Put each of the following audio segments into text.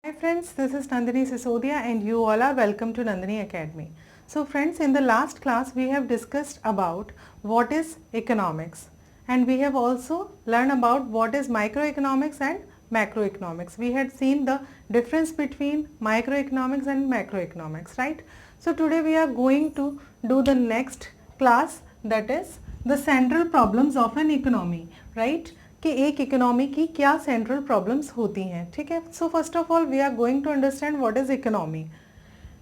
Hi friends, this is Nandini Sisodia and you all are welcome to Nandini Academy. So friends, in the last class we have discussed about what is economics and we have also learned about what is microeconomics and macroeconomics. We had seen the difference between microeconomics and macroeconomics, right? So today we are going to do the next class, that is the central problems of an economy, right? कि एक economy की क्या central problems होती हैं. ठीक है. So first of all we are going to understand what is economy.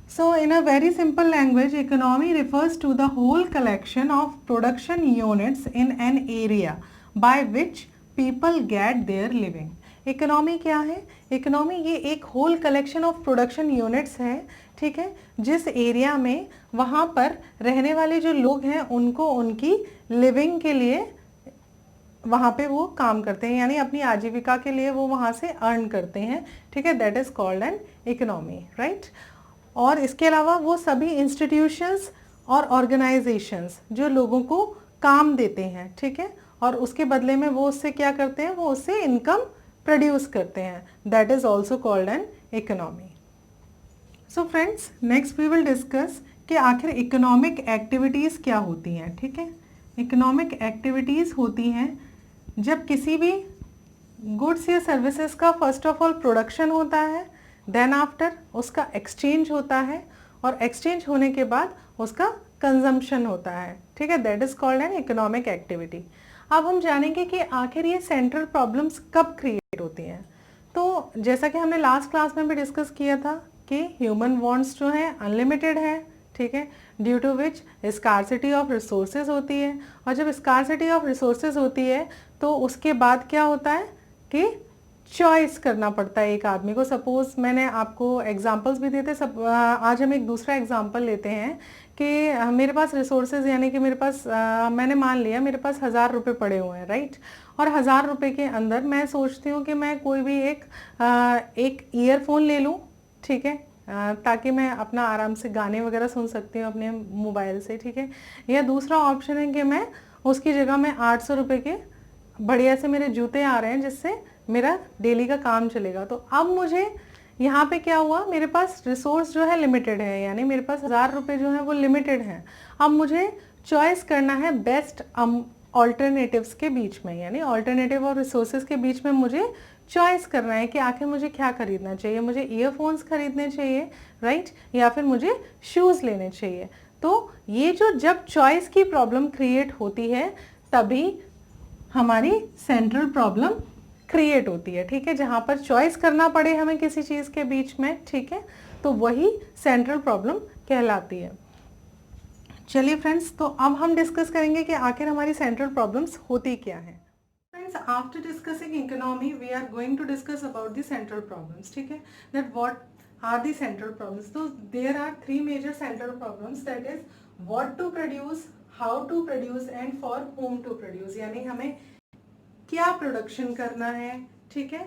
So in a very simple language, economy refers to the whole collection of production units in an area by which people get their living. Economy क्या है? Economy ये एक whole collection of production units है, ठीक है, जिस area में वहाँ पर रहने वाले जो लोग हैं उनको उनकी लिविंग के लिए वहाँ पे वो काम करते हैं, यानी अपनी आजीविका के लिए वो वहाँ से अर्न करते हैं. ठीक है, that is called an economy, right. और इसके अलावा वो सभी इंस्टीट्यूशंस और ऑर्गेनाइजेशंस जो लोगों को काम देते हैं, ठीक है, और उसके बदले में वो उससे क्या करते हैं, वो उससे इनकम प्रोड्यूस करते हैं, that is also called an economy. So friends, next we will discuss कि आखिर इकोनॉमिक एक्टिविटीज़ क्या होती हैं. ठीक है, इकोनॉमिक एक्टिविटीज़ होती हैं जब किसी भी गुड्स या सर्विसेज का फर्स्ट ऑफ ऑल प्रोडक्शन होता है, देन आफ्टर उसका एक्सचेंज होता है और एक्सचेंज होने के बाद उसका कंजम्पशन होता है. ठीक है, that is called an economic activity. अब हम जानेंगे कि आखिर ये सेंट्रल प्रॉब्लम्स कब क्रिएट होती हैं. तो जैसा कि हमने लास्ट क्लास में भी डिस्कस किया था कि ह्यूमन वांट्स जो हैं अनलिमिटेड है, ठीक है, due to which scarcity of resources होती है. और जब स्कार्सिटी ऑफ रिसोर्सेज होती है तो उसके बाद क्या होता है कि चॉइस करना पड़ता है एक आदमी को. सपोज मैंने आपको एग्जांपल्स भी दिए थे, आज हम एक दूसरा एग्जांपल लेते हैं कि मेरे पास रिसोर्सेज, यानी कि मेरे पास मैंने मान लिया मेरे पास 1000 रुपये पड़े हुए हैं, राइट. और 1000 रुपये के अंदर मैं सोचती हूँ कि मैं कोई भी एक ईयरफोन ले लूँ, ठीक है, ताकि मैं अपना आराम से गाने वगैरह सुन सकती हूँ अपने मोबाइल से. ठीक है, या दूसरा ऑप्शन है कि मैं उसकी जगह में 800 रुपये के बढ़िया से मेरे जूते आ रहे हैं जिससे मेरा डेली का काम चलेगा. तो अब मुझे यहाँ पे क्या हुआ, मेरे पास रिसोर्स जो है लिमिटेड है, यानी मेरे पास 1000 रुपये जो है वो लिमिटेड हैं. अब मुझे चॉइस करना है बेस्ट ऑल्टरनेटिव्स के बीच में, यानी ऑल्टरनेटिव और रिसोर्सेज के बीच में मुझे चॉइस करना है कि आखिर मुझे क्या खरीदना चाहिए. मुझे ईयरफोन्स खरीदने चाहिए, राइट, या फिर मुझे शूज़ लेने चाहिए. तो ये जो जब चॉइस की प्रॉब्लम क्रिएट होती है तभी हमारी सेंट्रल प्रॉब्लम क्रिएट होती है. ठीक है, जहाँ पर चॉइस करना पड़े हमें किसी चीज़ के बीच में, ठीक है, तो वही सेंट्रल प्रॉब्लम कहलाती है. चलिए फ्रेंड्स, तो अब हम डिस्कस करेंगे कि आखिर हमारी सेंट्रल प्रॉब्लम्स होती क्या हैं. Friends, after discussing economy we are going to discuss about the central problems. ठीक है, that what are the central problems. तो there are 3 major central problems, that is what to produce, how to produce and for whom to produce. यानी हमें क्या production करना है, ठीक है,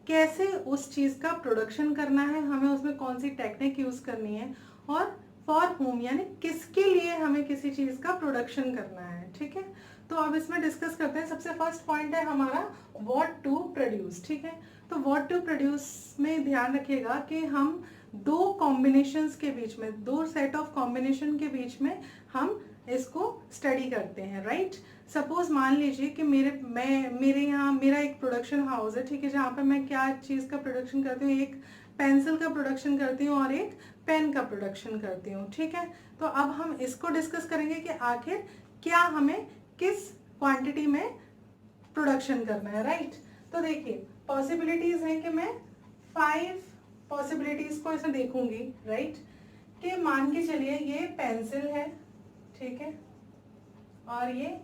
कैसे उस चीज़ का प्रोडक्शन करना है, हमें उसमें कौन सी टेक्निक यूज़ करनी है, और फॉर होम यानी किसके लिए हमें किसी चीज़ का प्रोडक्शन करना है. ठीक है, तो अब इसमें डिस्कस करते हैं. सबसे फर्स्ट पॉइंट है हमारा व्हाट टू प्रोड्यूस. ठीक है, तो व्हाट टू प्रोड्यूस में ध्यान रखिएगा कि हम दो कॉम्बिनेशंस के बीच में, दो सेट ऑफ कॉम्बिनेशन के बीच में हम इसको स्टडी करते हैं, राइट. सपोज मान लीजिए कि मेरे यहाँ मेरा एक प्रोडक्शन हाउस है, ठीक है, जहाँ पे मैं क्या चीज़ का प्रोडक्शन करती हूँ, एक पेंसिल का प्रोडक्शन करती हूँ और एक पेन का प्रोडक्शन करती हूँ. ठीक है, तो अब हम इसको डिस्कस करेंगे कि आखिर क्या हमें किस क्वांटिटी में प्रोडक्शन करना है, राइट. तो देखिए पॉसिबिलिटीज़ हैं कि मैं 5 पॉसिबिलिटीज़ को ऐसे देखूंगी, राइट, कि मान के चलिए ये पेंसिल है, ठीक है, और ये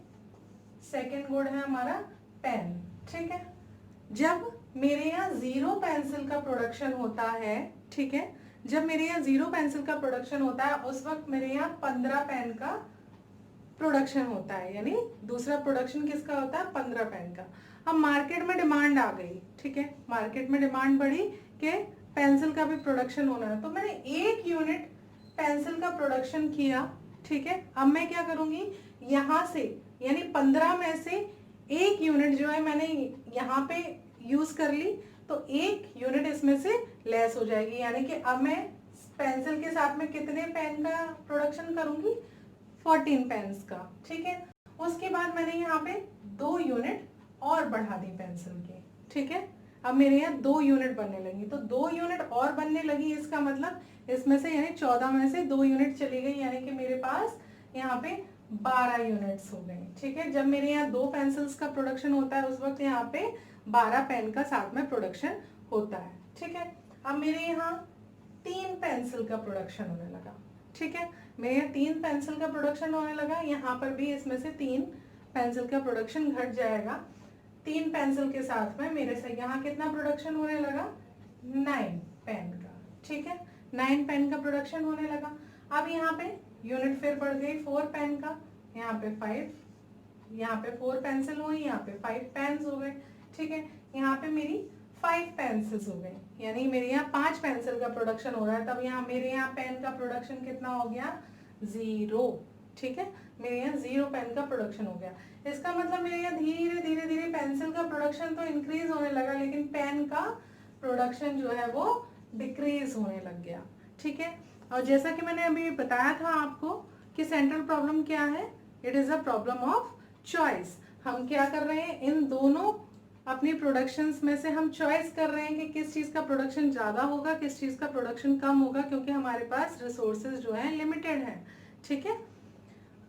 सेकेंड गुड है हमारा पेन. ठीक है, जब मेरे यहाँ 0 पेंसिल का प्रोडक्शन होता है, ठीक है, जब मेरे यहाँ 0 पेंसिल का प्रोडक्शन होता है उस वक्त मेरे यहाँ 15 पेन का प्रोडक्शन होता है, यानी दूसरा प्रोडक्शन किसका होता है, 15 पेन का. अब मार्केट में डिमांड आ गई, ठीक है, मार्केट में डिमांड बढ़ी कि पेंसिल का भी प्रोडक्शन होना है, तो मैंने 1 यूनिट पेंसिल का प्रोडक्शन किया. ठीक है, अब मैं क्या करूंगी, यहाँ से यानी 15 में से 1 यूनिट जो है मैंने यहाँ पे यूज कर ली, तो 1 यूनिट इसमें से लेस हो जाएगी, यानी कि अब मैं पेंसिल के साथ में कितने पेन का प्रोडक्शन करूंगी, 14 पेन्स का, ठीक है। उसके बाद मैंने यहाँ पे 2 यूनिट और बढ़ा दी पेंसिल की, ठीक है। अब मेरे यहाँ 2 यूनिट बनने लगी, तो 2 यूनिट और बनने लगी, इसका मतलब इसमें से यानी 14 में से 2 यूनिट चली गई, यानी कि मेरे पास यहाँ पे 12 यूनिट्स हो गई, ठीक है। जब मेरे यहाँ 2 पेंसिल्स का प्रोडक्शन होता है उस वक्त यहाँ पे 12 पेन का साथ में प्रोडक्शन होता है, ठीक है। अब मेरे यहाँ 3 पेंसिल का प्रोडक्शन होने लगा, ठीक है। मेरे यहाँ 3 पेंसिल का प्रोडक्शन होने लगा, यहाँ पर भी इसमें से 3 पेंसिल का प्रोडक्शन घट जाएगा। 3 पेंसिल के साथ में मेरे से यहाँ कितना प्रोडक्शन होने लगा, 9 पेन का, ठीक है। 9 पेन का प्रोडक्शन होने लगा। अब यहाँ पे यूनिट फिर बढ़ गई 4 पेन का, यहाँ पे 5, यहाँ पे 4 पेंसिल हुई, यहाँ पे 5 पेन्स हो गए, ठीक है। यहाँ पे मेरी 5 पेंसिल्स हो गई, यानी मेरे यहाँ 5 पेंसिल का प्रोडक्शन हो रहा है, तब यहाँ मेरे यहाँ पेन का प्रोडक्शन कितना हो गया, 0, ठीक है। मेरे यहाँ 0 पेन का प्रोडक्शन हो गया। इसका मतलब मेरे यहाँ धीरे धीरे धीरे पेंसिल का प्रोडक्शन तो इंक्रीज होने लगा, लेकिन पेन का प्रोडक्शन जो है वो डिक्रीज होने लग गया, ठीक है। और जैसा कि मैंने अभी बताया था आपको कि सेंट्रल प्रॉब्लम क्या है, it is a problem of choice. हम क्या कर रहे हैं, इन दोनों अपनी प्रोडक्शंस में से हम चॉइस कर रहे हैं कि किस चीज का प्रोडक्शन ज्यादा होगा, किस चीज का प्रोडक्शन कम होगा, क्योंकि हमारे पास रिसोर्सेज जो है लिमिटेड है, ठीक है।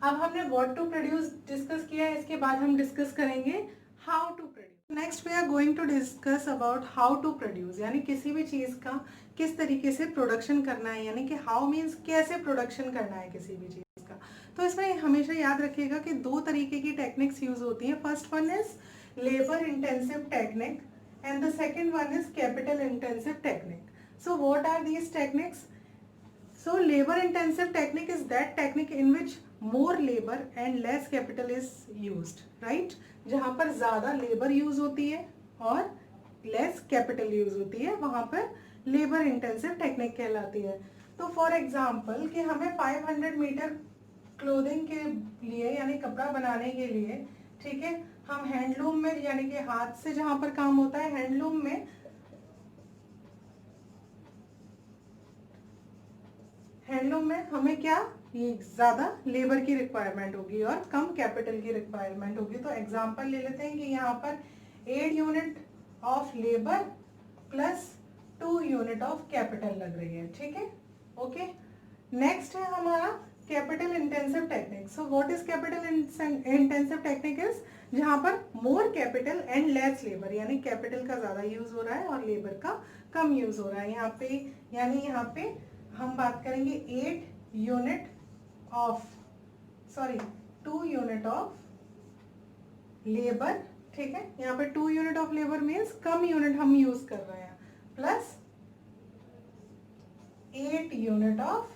अब हमने व्हाट टू प्रोड्यूस डिस्कस किया है, इसके बाद हम डिस्कस करेंगे how to produce. Next we are going to discuss about how to produce, यानी किसी भी चीज का किस तरीके से प्रोडक्शन करना है, यानी कि हाउ मीन्स कैसे प्रोडक्शन करना है किसी भी चीज का। तो इसमें हमेशा याद रखिएगा कि 2 तरीके की टेक्निक्स यूज होती हैं। First one is labour intensive technique and the second one is capital intensive technique. So what are these techniques? So labor intensive technique is that technique in which more labor and less capital is used, right? जहाँ पर ज़्यादा labour use होती है और less capital use होती है, वहाँ पर लेबर इंटेंसिव टेक्निक कहलाती है। तो फॉर एग्जाम्पल कि हमें 500 मीटर क्लोथिंग के लिए यानी कपड़ा बनाने के लिए, ठीक है, हम हैंडलूम में यानी कि हाथ से जहाँ पर काम होता है हैंडलूम में हमें क्या, ये ज्यादा लेबर की रिक्वायरमेंट होगी और कम कैपिटल की रिक्वायरमेंट होगी। तो एग्जांपल ले लेते हैं कि यहाँ पर 8 unit of labour plus 2 unit of capital लग रही है, ठीक है, ओके। नेक्स्ट है हमारा capital intensive technique. So what is capital intensive technique? Is जहाँ पर more capital and less labour, यानी कैपिटल का ज्यादा यूज हो रहा है और लेबर का कम यूज हो रहा है। यहाँ पे यानी यहाँ पे हम बात करेंगे 2 यूनिट ऑफ लेबर, ठीक है। यहाँ पे 2 unit of labour means come unit हम यूज कर रहे हैं, प्लस 8 यूनिट ऑफ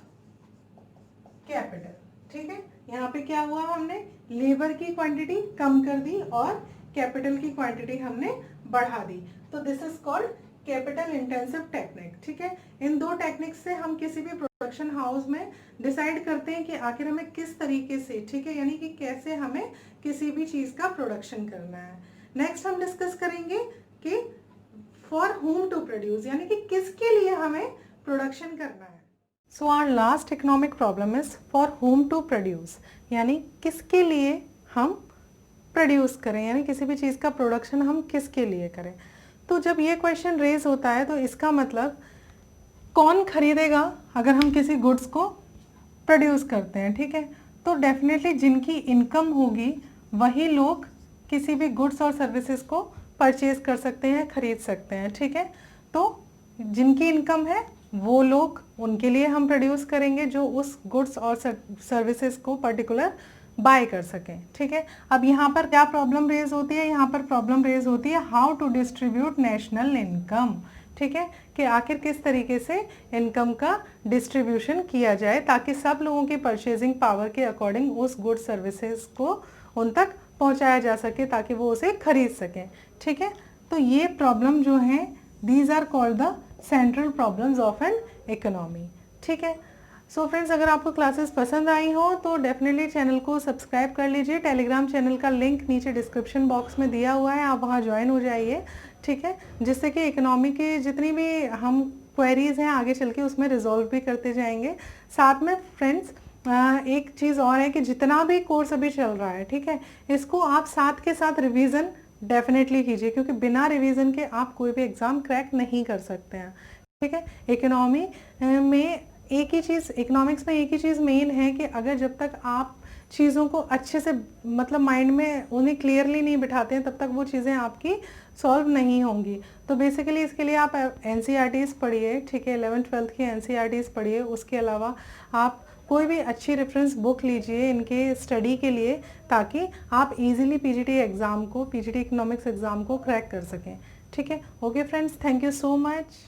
कैपिटल, ठीक है। यहाँ पे क्या हुआ, हमने लेबर की क्वांटिटी कम कर दी और कैपिटल की क्वांटिटी हमने बढ़ा दी। तो this is called capital intensive technique, ठीक है। इन 2 टेक्निक से हम किसी भी प्रोडक्शन हाउस में डिसाइड करते हैं कि आखिर हमें किस तरीके से, ठीक है, यानी कि कैसे हमें किसी भी चीज का प्रोडक्शन करना है। नेक्स्ट हम डिस्कस करेंगे कि फॉर होम टू प्रोड्यूस, यानी कि किसके लिए हमें प्रोडक्शन करना है। So our last economic problem is for whom to produce, यानी किसके लिए हम प्रोड्यूस करें, यानी किसी भी चीज का प्रोडक्शन हम किसके लिए करें। तो जब ये क्वेश्चन रेज होता है तो इसका मतलब कौन खरीदेगा अगर हम किसी गुड्स को प्रोड्यूस करते हैं, ठीक है। तो डेफिनेटली जिनकी इनकम होगी वही लोग किसी भी गुड्स और सर्विसेज को परचेज कर सकते हैं, खरीद सकते हैं, ठीक है। तो जिनकी इनकम है वो लोग, उनके लिए हम प्रोड्यूस करेंगे जो उस गुड्स और सर्विसेज को पर्टिकुलर बाय कर सकें, ठीक है। अब यहाँ पर क्या प्रॉब्लम रेज होती है, यहाँ पर प्रॉब्लम रेज होती है how to distribute national income, ठीक है, कि आखिर किस तरीके से इनकम का डिस्ट्रीब्यूशन किया जाए ताकि सब लोगों की परचेजिंग पावर के अकॉर्डिंग उस गुड सर्विसेज को उन तक पहुंचाया जा सके ताकि वो उसे खरीद सकें, ठीक है। तो ये प्रॉब्लम जो है these are called the central problems of an economy, ठीक है। सो फ्रेंड्स, अगर आपको क्लासेस पसंद आई हो तो डेफिनेटली चैनल को सब्सक्राइब कर लीजिए। टेलीग्राम चैनल का लिंक नीचे डिस्क्रिप्शन बॉक्स में दिया हुआ है, आप वहाँ ज्वाइन हो जाइए ठीक है, जिससे कि इकोनॉमी के जितनी भी हम क्वेरीज हैं आगे चल के उसमें रिजॉल्व भी करते जाएंगे। साथ में फ्रेंड्स एक चीज़ और है कि जितना भी कोर्स अभी चल रहा है, ठीक है, इसको आप साथ के साथ रिवीजन डेफिनेटली कीजिए, क्योंकि बिना रिवीजन के आप कोई भी एग्ज़ाम क्रैक नहीं कर सकते हैं। ठीक है, इकोनॉमी में एक ही चीज़, इकोनॉमिक्स में एक ही चीज़ मेन है कि अगर जब तक आप चीज़ों को अच्छे से मतलब माइंड में उन्हें क्लियरली नहीं बिठाते हैं तब तक वो चीज़ें आपकी सॉल्व नहीं होंगी। तो बेसिकली इसके लिए आप NCERTs पढ़िए, ठीक है, 11th 12th की NCERTs पढ़िए। उसके अलावा आप कोई भी अच्छी रेफरेंस बुक लीजिए इनके स्टडी के लिए, ताकि आप इजीली PGT एग्ज़ाम को, PGT इकोनॉमिक्स एग्ज़ाम को क्रैक कर सकें। ठीक है, okay friends, thank you so much.